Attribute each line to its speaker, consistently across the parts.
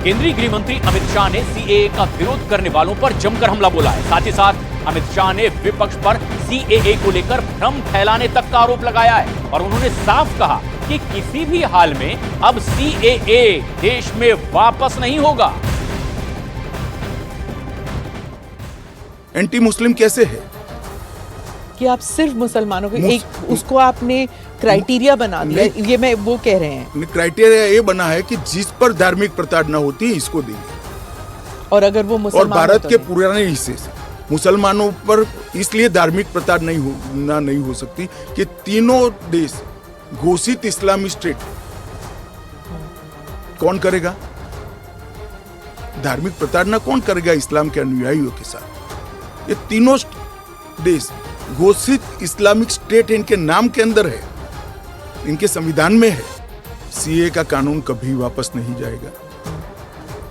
Speaker 1: केंद्रीय गृह मंत्री अमित शाह ने सीएए का विरोध करने वालों पर जमकर हमला बोला है। साथ ही साथ अमित शाह ने विपक्ष पर सीएए को लेकर भ्रम फैलाने तक का आरोप लगाया है और उन्होंने साफ कहा कि किसी भी हाल में अब सीएए देश में वापस नहीं होगा।
Speaker 2: एंटी मुस्लिम कैसे है
Speaker 3: कि आप सिर्फ मुसलमानों को एक उसको आपने क्राइटेरिया बना दिया, ये मैं वो कह रहे हैं।
Speaker 2: क्राइटेरिया ये बना है कि जिस पर धार्मिक प्रताड़ना होती है इसको देंगे,
Speaker 3: और अगर वो मुसलमान
Speaker 2: और भारत के पुराने हिस्से से मुसलमानों पर इसलिए धार्मिक प्रताड़ना नहीं हो सकती कि तीनों देश घोषित इस्लामिक स्टेट। कौन करेगा धार्मिक प्रताड़ना? कौन करेगा इस्लाम के अनुयायियों के साथ? ये तीनों देश घोषित इस्लामिक स्टेट इनके नाम के अंदर है, इनके संविधान में है। सीए का कानून कभी वापस नहीं जाएगा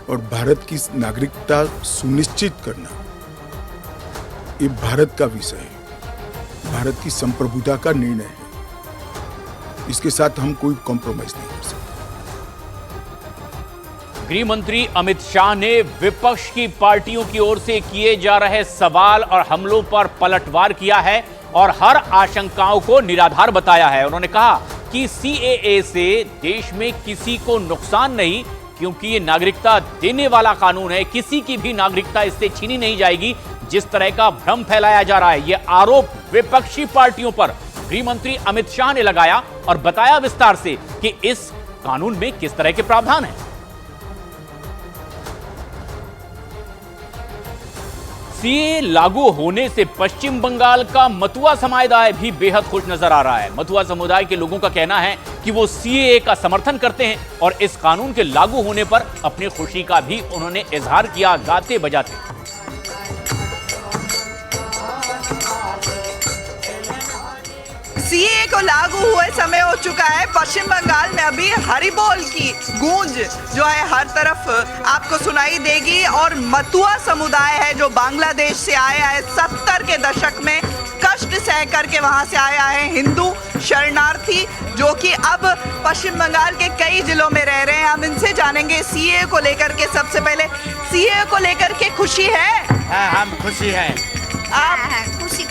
Speaker 2: और भारत की नागरिकता सुनिश्चित करना ये भारत का विषय है, भारत की संप्रभुता का निर्णय है। इसके साथ हम कोई कॉम्प्रोमाइज नहीं कर सकते।
Speaker 1: गृह मंत्री अमित शाह ने विपक्ष की पार्टियों की ओर से किए जा रहे सवाल और हमलों पर पलटवार किया है और हर आशंकाओं को निराधार बताया है। उन्होंने कहा कि सीएए से देश में किसी को नुकसान नहीं, क्योंकि ये नागरिकता देने वाला कानून है, किसी की भी नागरिकता इससे छीनी नहीं जाएगी। जिस तरह का भ्रम फैलाया जा रहा है, यह आरोप विपक्षी पार्टियों पर गृह मंत्री अमित शाह ने लगाया और बताया विस्तार से कि इस कानून में किस तरह के प्रावधान हैं। सीए लागू होने से पश्चिम बंगाल का मतुआ समुदाय भी बेहद खुश नजर आ रहा है। मतुआ समुदाय के लोगों का कहना है कि वो सीए का समर्थन करते हैं और इस कानून के लागू होने पर अपनी खुशी का भी उन्होंने इजहार किया गाते बजाते।
Speaker 4: सीए को लागू हुए समय हो चुका है। पश्चिम बंगाल में अभी हरिबोल की गूंज जो है हर तरफ आपको सुनाई देगी और मतुआ समुदाय है जो बांग्लादेश से आया है, 70 के दशक में कष्ट सह करके वहां से आया है, हिंदू शरणार्थी जो कि अब पश्चिम बंगाल के कई जिलों में रह रहे हैं। हम इनसे जानेंगे सीए को लेकर के। सबसे पहले सीए को लेकर के खुशी है?
Speaker 5: हम खुशी हैं।
Speaker 4: आप?
Speaker 6: खुशी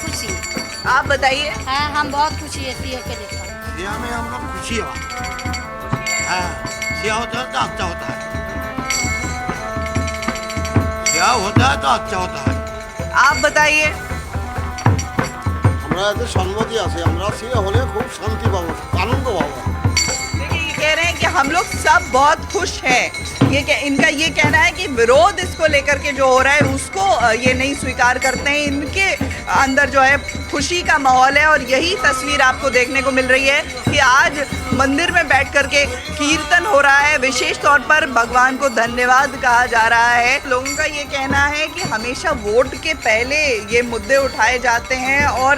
Speaker 4: आप बताइए।
Speaker 6: हाँ, हम बहुत खुशी है सीए के लेकर।
Speaker 5: सीए में हम लोग खुशी हो। सीए होता है तो अच्छा होता है। सीए होता है तो अच्छा होता है।
Speaker 4: आप बताइए।
Speaker 7: আমরা এতে সম্মতি আছে, আমরা সিএ হলে খুব শান্তি পাবো, আনন্দ পাবো।
Speaker 4: देखिए ये कह रहे हैं कि हम लोग सब बहुत खुश हैं। इनका ये कहना है कि विरोध इसको लेकर के जो हो रहा है उसको ये नहीं स्वीकार करते हैं। इनके अंदर जो है खुशी का माहौल है और यही तस्वीर आपको देखने को मिल रही है कि आज मंदिर में बैठ करके कीर्तन हो रहा है। विशेष तौर पर भगवान को धन्यवाद कहा जा रहा है। लोगों का ये कहना है कि हमेशा वोट के पहले ये मुद्दे उठाए जाते हैं और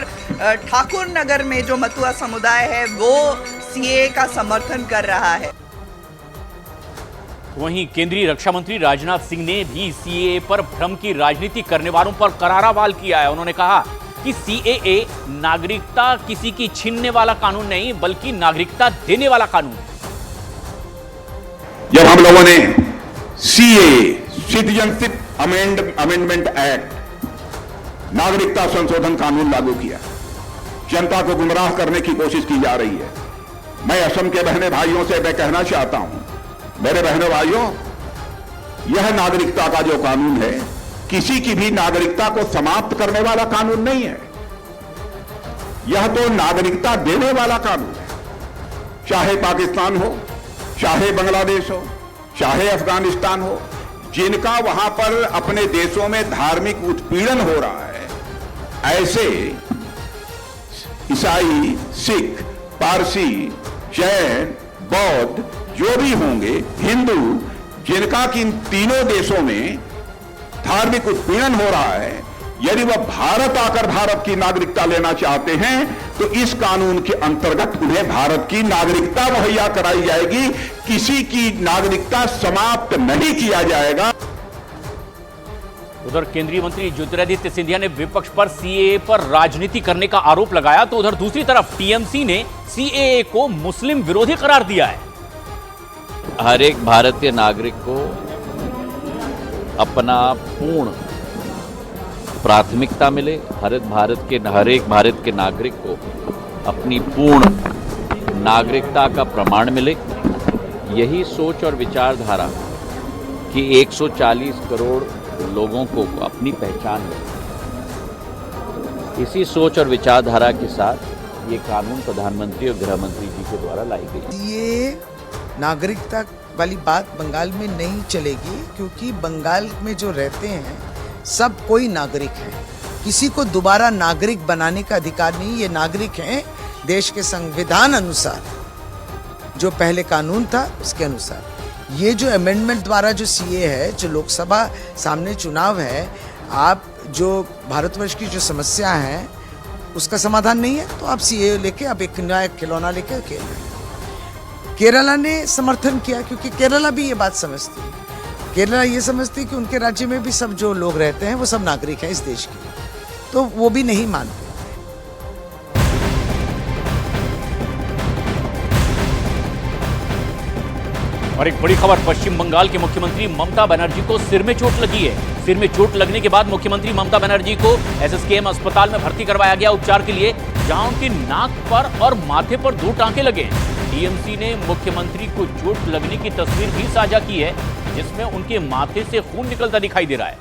Speaker 4: ठाकुर नगर में जो मतुआ समुदाय है वो सीए का समर्थन कर रहा है।
Speaker 1: वहीं केंद्रीय रक्षा मंत्री राजनाथ सिंह ने भी सीएए पर भ्रम की राजनीति करने वालों पर करारा वार किया है। उन्होंने कहा कि सीएए नागरिकता किसी की छीनने वाला कानून नहीं, बल्कि नागरिकता देने वाला कानून है।
Speaker 8: जब हम लोगों ने सीएए सिटीजनशिप अमेंडमेंट एक्ट नागरिकता संशोधन कानून लागू किया, जनता को गुमराह करने की कोशिश की जा रही है। मैं असम के बहने भाइयों से मैं कहना चाहता हूं, मेरे बहनों भाइयों, यह नागरिकता का जो कानून है किसी की भी नागरिकता को समाप्त करने वाला कानून नहीं है। यह तो नागरिकता देने वाला कानून है। चाहे पाकिस्तान हो, चाहे बांग्लादेश हो, चाहे अफगानिस्तान हो, जिनका वहां पर अपने देशों में धार्मिक उत्पीड़न हो रहा है, ऐसे ईसाई, सिख, पारसी, जैन, बौद्ध जो भी होंगे, हिंदू, जिनका कि इन तीनों देशों में धार्मिक उत्पीड़न हो रहा है, यदि वह भारत आकर भारत की नागरिकता लेना चाहते हैं तो इस कानून के अंतर्गत उन्हें भारत की नागरिकता मुहैया कराई जाएगी। किसी की नागरिकता समाप्त नहीं किया जाएगा।
Speaker 1: उधर केंद्रीय मंत्री ज्योतिरादित्य सिंधिया ने विपक्ष पर सीएए पर राजनीति करने का आरोप लगाया, तो उधर दूसरी तरफ टीएमसी ने सीएए को मुस्लिम विरोधी करार दिया है।
Speaker 9: हर एक भारतीय नागरिक को अपना पूर्ण प्राथमिकता मिले, हर एक भारत के नागरिक को अपनी पूर्ण नागरिकता का प्रमाण मिले। यही सोच और विचारधारा कि 140 करोड़ लोगों को अपनी पहचान मिले, इसी सोच और विचारधारा के साथ ये कानून प्रधानमंत्री और गृह मंत्री जी के द्वारा लाई गई।
Speaker 10: ये नागरिकता वाली बात बंगाल में नहीं चलेगी, क्योंकि बंगाल में जो रहते हैं सब कोई नागरिक है। किसी को दोबारा नागरिक बनाने का अधिकार नहीं। ये नागरिक हैं देश के संविधान अनुसार, जो पहले कानून था उसके अनुसार। ये जो अमेंडमेंट द्वारा जो सीए है, जो लोकसभा सामने चुनाव है, आप जो भारतवर्ष की जो समस्या है उसका समाधान नहीं है, तो आप सीए लेके आप एक नया खिलौना लेके खेल रहे हैं। केरला ने समर्थन किया, क्योंकि केरला भी ये बात समझती है। केरला ये समझती है कि उनके राज्य में भी सब जो लोग रहते हैं वो सब नागरिक हैं इस देश के, तो वो भी नहीं मानते।
Speaker 1: और एक बड़ी खबर, पश्चिम बंगाल के मुख्यमंत्री ममता बनर्जी को सिर में चोट लगी है। सिर में चोट लगने के बाद मुख्यमंत्री ममता बनर्जी को एसएसकेएम अस्पताल में भर्ती करवाया गया उपचार के लिए, जहां उनकी नाक पर और माथे पर 2 टांके लगे। टीएमसी ने मुख्यमंत्री को चोट लगने की तस्वीर भी साझा की है, जिसमें उनके माथे से खून निकलता दिखाई दे रहा है।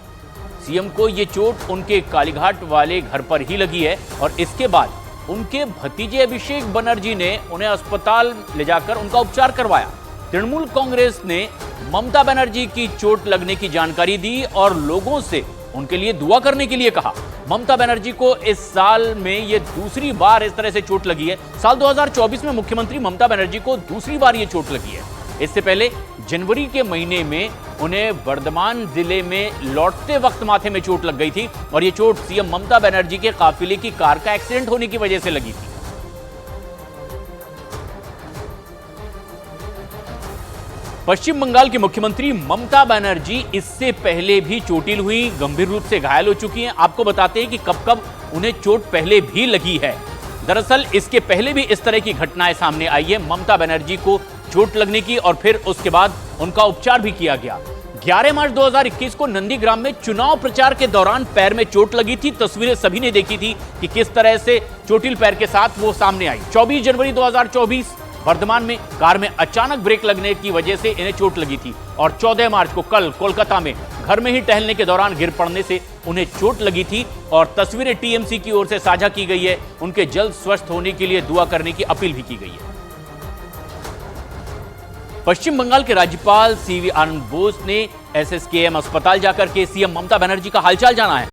Speaker 1: सीएम को ये चोट उनके कालीघाट वाले घर पर ही लगी है और इसके बाद उनके भतीजे अभिषेक बनर्जी ने उन्हें अस्पताल ले जाकर उनका उपचार करवाया। तृणमूल कांग्रेस ने ममता बनर्जी की चोट लगने की जानकारी दी और लोगों से उनके लिए दुआ करने के लिए कहा। ममता बनर्जी को इस साल में ये दूसरी बार इस तरह से चोट लगी है। साल 2024 में मुख्यमंत्री ममता बनर्जी को दूसरी बार ये चोट लगी है। इससे पहले जनवरी के महीने में उन्हें वर्धमान जिले में लौटते वक्त माथे में चोट लग गई थी और ये चोट सीएम ममता बनर्जी के काफिले की कार का एक्सीडेंट होने की वजह से लगी थी। पश्चिम बंगाल की मुख्यमंत्री ममता बनर्जी इससे पहले भी चोटिल हुई, गंभीर रूप से घायल हो चुकी हैं। आपको बताते हैं कि कब कब उन्हें चोट पहले भी लगी है। दरअसल इसके पहले भी इस तरह की घटनाएं सामने आई है। ममता बनर्जी को चोट लगने की और फिर उसके बाद उनका उपचार भी किया गया। 11 मार्च 2021 को नंदीग्राम में चुनाव प्रचार के दौरान पैर में चोट लगी थी। तस्वीरें सभी ने देखी थी कि किस तरह से चोटिल पैर के साथ वो सामने आई। 24 जनवरी 2024 वर्धमान में कार में अचानक ब्रेक लगने की वजह से इन्हें चोट लगी थी और 14 मार्च को कल कोलकाता में घर में ही टहलने के दौरान गिर पड़ने से उन्हें चोट लगी थी और तस्वीरें टीएमसी की ओर से साझा की गई है। उनके जल्द स्वस्थ होने के लिए दुआ करने की अपील भी की गई है। पश्चिम बंगाल के राज्यपाल सीवी आनंद बोस ने एसएसकेएम अस्पताल जाकर के सीएम ममता बनर्जी का हालचाल जाना है।